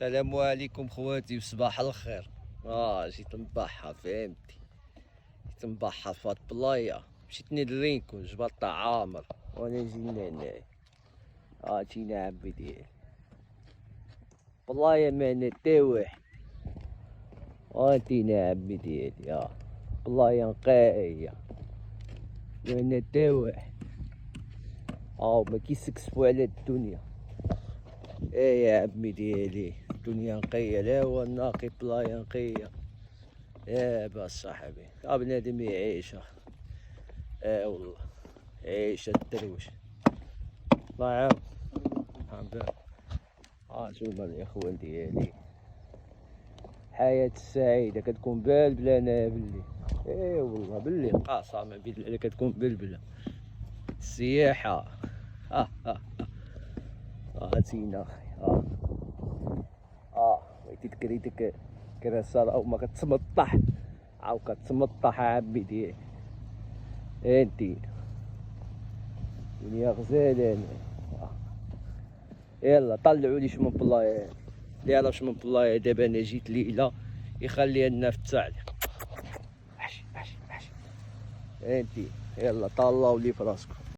السلام عليكم خواتي وصباح الخير. جيت نبحر فهمتي، جيت نبحر في هاد البلايا، مشيت نرينكو جبل تاع عامر وانا جينا هنايا. جينا عبي ديالي بلايا ماهنا تا واحد، هانتينا عبي ديالي بلايا نقاية ماهنا تا واحد. ما كيسكسفو على الدنيا. يا عمي ديالي الدنيا نقية، لا هو ناقي بلايا نقية. باش صاحبي بنادم يعيش. والله عيش الدرويش الله يعاون. الحمد لله. شوفوا الاخوان ديالي، الحياة السعيدة كتكون بالبلا. انا باللي والله باللي قاسم بالله كتكون بالبلا. السياحة زينة بغيتي تكريتك كراسة او ما كتمطح او كتمطح عمي ديالي. انتي دنيا غزالة. يلا طلعوا لي شمن بلايا، اللي يعرف شمن بلايا. دابا انا جيت ليلة يخليها لنا في التعليق. انتي يلا طلعوا لي فراسكم.